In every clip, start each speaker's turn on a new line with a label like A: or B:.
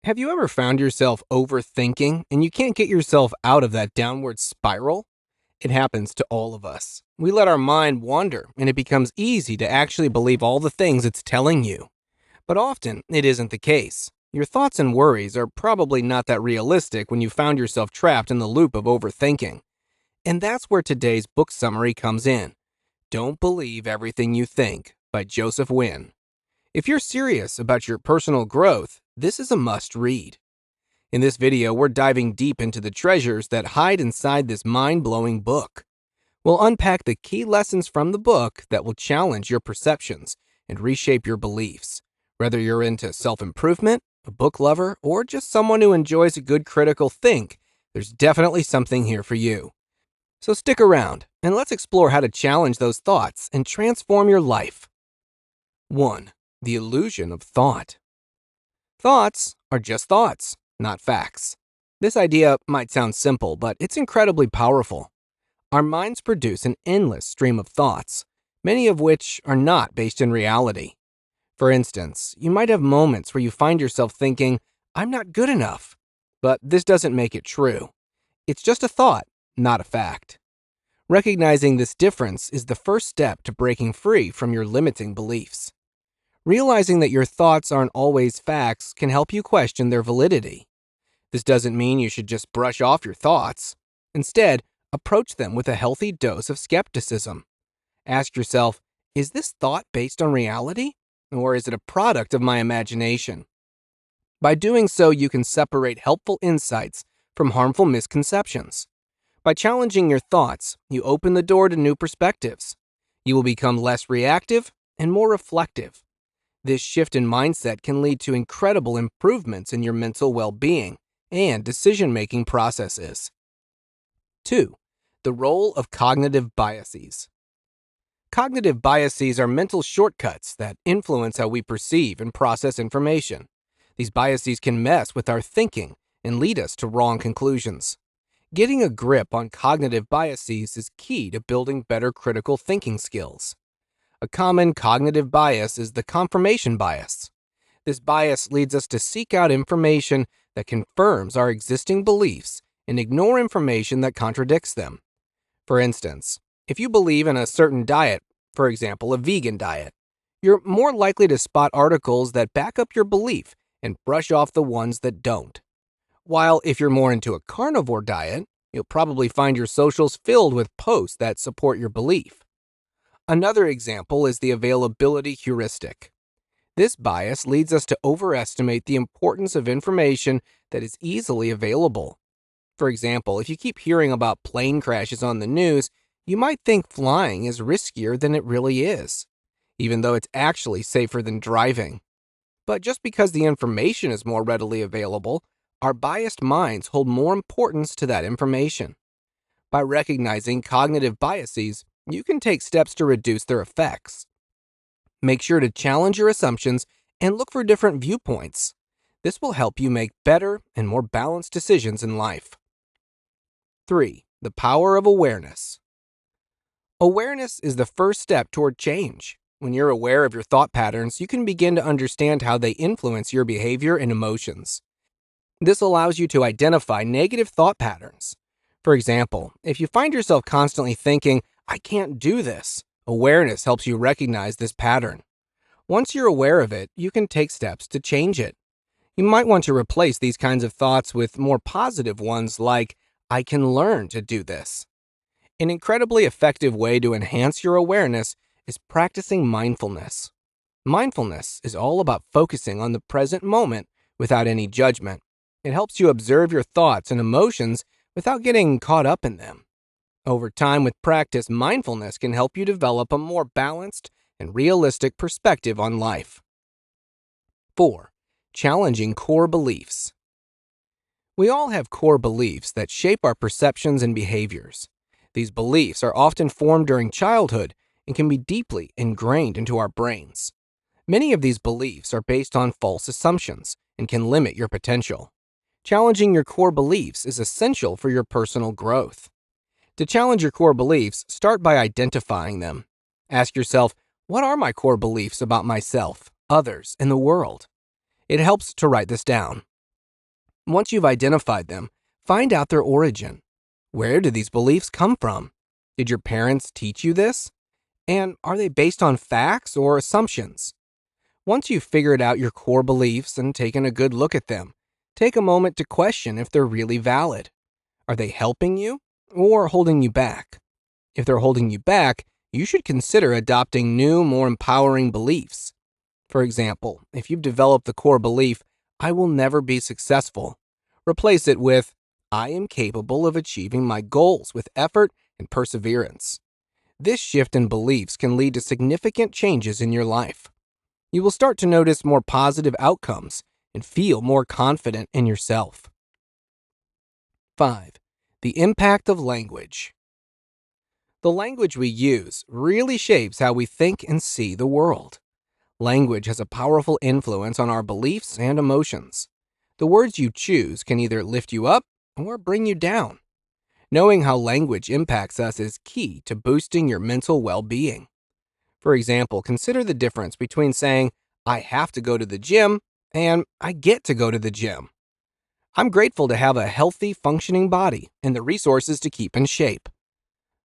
A: Have you ever found yourself overthinking and you can't get yourself out of that downward spiral? It happens to all of us. We let our mind wander and it becomes easy to actually believe all the things it's telling you. But often, it isn't the case. Your thoughts and worries are probably not that realistic when you found yourself trapped in the loop of overthinking. And that's where today's book summary comes in. Don't Believe Everything You Think by Joseph Nguyen. If you're serious about your personal growth, this is a must-read. In this video, we're diving deep into the treasures that hide inside this mind-blowing book. We'll unpack the key lessons from the book that will challenge your perceptions and reshape your beliefs. Whether you're into self-improvement, a book lover, or just someone who enjoys a good critical think, there's definitely something here for you. So stick around, and let's explore how to challenge those thoughts and transform your life. 1. The illusion of thought. Thoughts are just thoughts, not facts. This idea might sound simple, but it's incredibly powerful. Our minds produce an endless stream of thoughts, many of which are not based in reality. For instance, you might have moments where you find yourself thinking, "I'm not good enough." But this doesn't make it true. It's just a thought, not a fact. Recognizing this difference is the first step to breaking free from your limiting beliefs. Realizing that your thoughts aren't always facts can help you question their validity. This doesn't mean you should just brush off your thoughts. Instead, approach them with a healthy dose of skepticism. Ask yourself, is this thought based on reality? Or is it a product of my imagination? By doing so, you can separate helpful insights from harmful misconceptions. By challenging your thoughts, you open the door to new perspectives. You will become less reactive and more reflective. This shift in mindset can lead to incredible improvements in your mental well-being and decision-making processes. 2. The role of cognitive biases. Cognitive biases are mental shortcuts that influence how we perceive and process information. These biases can mess with our thinking and lead us to wrong conclusions. Getting a grip on cognitive biases is key to building better critical thinking skills. A common cognitive bias is the confirmation bias. This bias leads us to seek out information that confirms our existing beliefs and ignore information that contradicts them. For instance, if you believe in a certain diet, for example, a vegan diet, you're more likely to spot articles that back up your belief and brush off the ones that don't. While if you're more into a carnivore diet, you'll probably find your socials filled with posts that support your belief. Another example is the availability heuristic. This bias leads us to overestimate the importance of information that is easily available. For example, if you keep hearing about plane crashes on the news, you might think flying is riskier than it really is, even though it's actually safer than driving. But just because the information is more readily available, our biased minds hold more importance to that information. By recognizing cognitive biases, you can take steps to reduce their effects. Make sure to challenge your assumptions and look for different viewpoints. This will help you make better and more balanced decisions in life. 3. The power of awareness. Awareness is the first step toward change. When you're aware of your thought patterns, you can begin to understand how they influence your behavior and emotions. This allows you to identify negative thought patterns. For example, if you find yourself constantly thinking, "I can't do this," awareness helps you recognize this pattern. Once you're aware of it, you can take steps to change it. You might want to replace these kinds of thoughts with more positive ones like, "I can learn to do this." An incredibly effective way to enhance your awareness is practicing mindfulness. Mindfulness is all about focusing on the present moment without any judgment. It helps you observe your thoughts and emotions without getting caught up in them. Over time, with practice, mindfulness can help you develop a more balanced and realistic perspective on life. 4. Challenging core beliefs. We all have core beliefs that shape our perceptions and behaviors. These beliefs are often formed during childhood and can be deeply ingrained into our brains. Many of these beliefs are based on false assumptions and can limit your potential. Challenging your core beliefs is essential for your personal growth. To challenge your core beliefs, start by identifying them. Ask yourself, what are my core beliefs about myself, others, and the world? It helps to write this down. Once you've identified them, find out their origin. Where do these beliefs come from? Did your parents teach you this? And are they based on facts or assumptions? Once you've figured out your core beliefs and taken a good look at them, take a moment to question if they're really valid. Are they helping you or holding you back? If they're holding you back, you should consider adopting new, more empowering beliefs. For example, if you've developed the core belief, I will never be successful, replace it with, I am capable of achieving my goals with effort and perseverance. This shift in beliefs can lead to significant changes in your life. You will start to notice more positive outcomes and feel more confident in yourself. 5. The impact of language. The language we use really shapes how we think and see the world. Language has a powerful influence on our beliefs and emotions. The words you choose can either lift you up or bring you down. Knowing how language impacts us is key to boosting your mental well-being. For example, consider the difference between saying, I have to go to the gym and I get to go to the gym. I'm grateful to have a healthy, functioning body and the resources to keep in shape.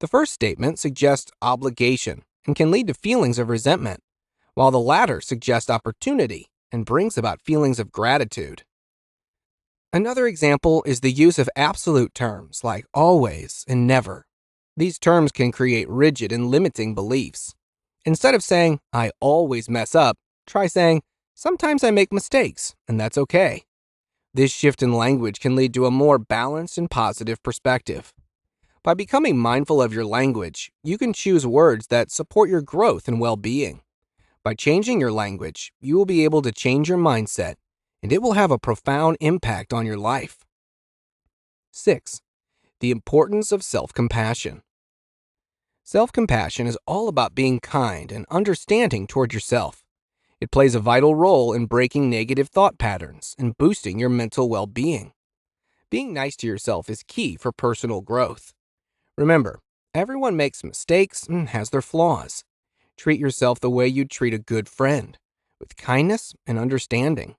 A: The first statement suggests obligation and can lead to feelings of resentment, while the latter suggests opportunity and brings about feelings of gratitude. Another example is the use of absolute terms like always and never. These terms can create rigid and limiting beliefs. Instead of saying, I always mess up, try saying, sometimes I make mistakes, and that's okay. This shift in language can lead to a more balanced and positive perspective. By becoming mindful of your language, you can choose words that support your growth and well-being. By changing your language, you will be able to change your mindset, and it will have a profound impact on your life. 6. The importance of self-compassion. Self-compassion is all about being kind and understanding toward yourself. It plays a vital role in breaking negative thought patterns and boosting your mental well-being. Being nice to yourself is key for personal growth. Remember, everyone makes mistakes and has their flaws. Treat yourself the way you'd treat a good friend, with kindness and understanding.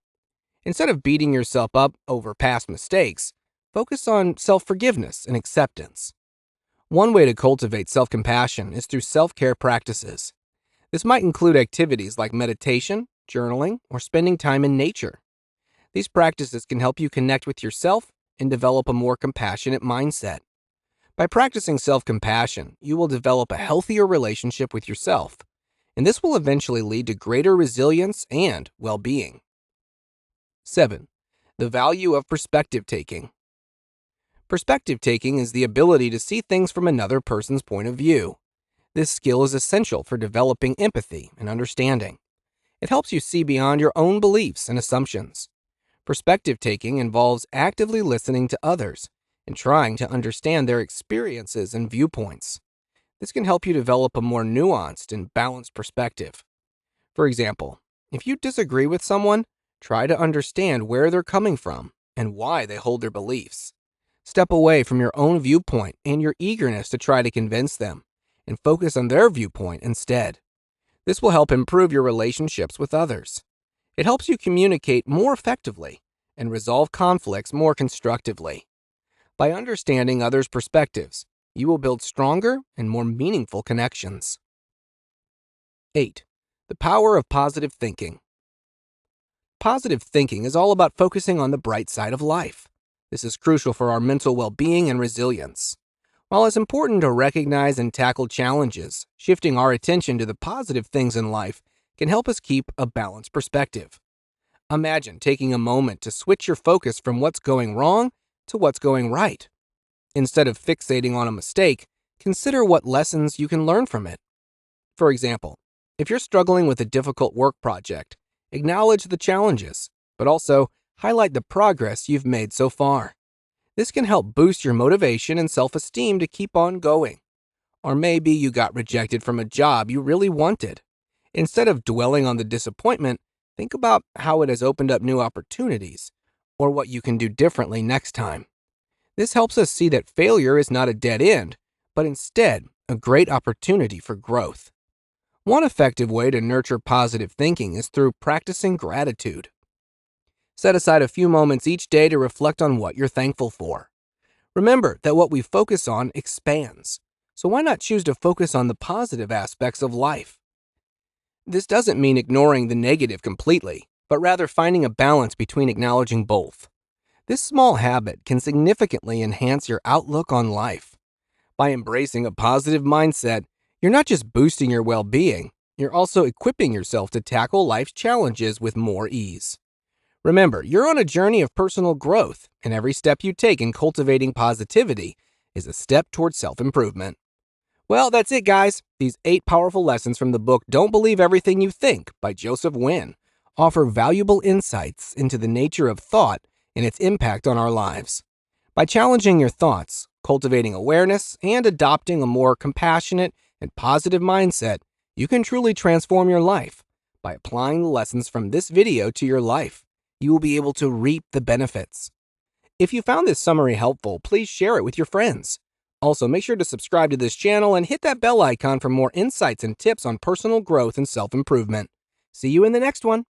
A: Instead of beating yourself up over past mistakes, focus on self-forgiveness and acceptance. One way to cultivate self-compassion is through self-care practices. This might include activities like meditation, journaling, or spending time in nature. These practices can help you connect with yourself and develop a more compassionate mindset. By practicing self-compassion, you will develop a healthier relationship with yourself, and this will eventually lead to greater resilience and well-being. 7. The value of perspective taking. Perspective taking is the ability to see things from another person's point of view. This skill is essential for developing empathy and understanding. It helps you see beyond your own beliefs and assumptions. Perspective taking involves actively listening to others and trying to understand their experiences and viewpoints. This can help you develop a more nuanced and balanced perspective. For example, if you disagree with someone, try to understand where they're coming from and why they hold their beliefs. Step away from your own viewpoint and your eagerness to try to convince them, and focus on their viewpoint instead. This will help improve your relationships with others. It helps you communicate more effectively and resolve conflicts more constructively. By understanding others' perspectives, you will build stronger and more meaningful connections. 8. The power of positive thinking. Positive thinking is all about focusing on the bright side of life. This is crucial for our mental well-being and resilience. While it's important to recognize and tackle challenges, shifting our attention to the positive things in life can help us keep a balanced perspective. Imagine taking a moment to switch your focus from what's going wrong to what's going right. Instead of fixating on a mistake, consider what lessons you can learn from it. For example, if you're struggling with a difficult work project, acknowledge the challenges, but also highlight the progress you've made so far. This can help boost your motivation and self-esteem to keep on going. Or maybe you got rejected from a job you really wanted. Instead of dwelling on the disappointment, think about how it has opened up new opportunities or what you can do differently next time. This helps us see that failure is not a dead end, but instead a great opportunity for growth. One effective way to nurture positive thinking is through practicing gratitude. Set aside a few moments each day to reflect on what you're thankful for. Remember that what we focus on expands, so why not choose to focus on the positive aspects of life? This doesn't mean ignoring the negative completely, but rather finding a balance between acknowledging both. This small habit can significantly enhance your outlook on life. By embracing a positive mindset, you're not just boosting your well-being, you're also equipping yourself to tackle life's challenges with more ease. Remember, you're on a journey of personal growth, and every step you take in cultivating positivity is a step towards self-improvement. Well, that's it, guys. These 8 powerful lessons from the book Don't Believe Everything You Think by Joseph Nguyen offer valuable insights into the nature of thought and its impact on our lives. By challenging your thoughts, cultivating awareness, and adopting a more compassionate and positive mindset, you can truly transform your life. By applying the lessons from this video to your life, you will be able to reap the benefits. If you found this summary helpful, please share it with your friends. Also, make sure to subscribe to this channel and hit that bell icon for more insights and tips on personal growth and self-improvement. See you in the next one.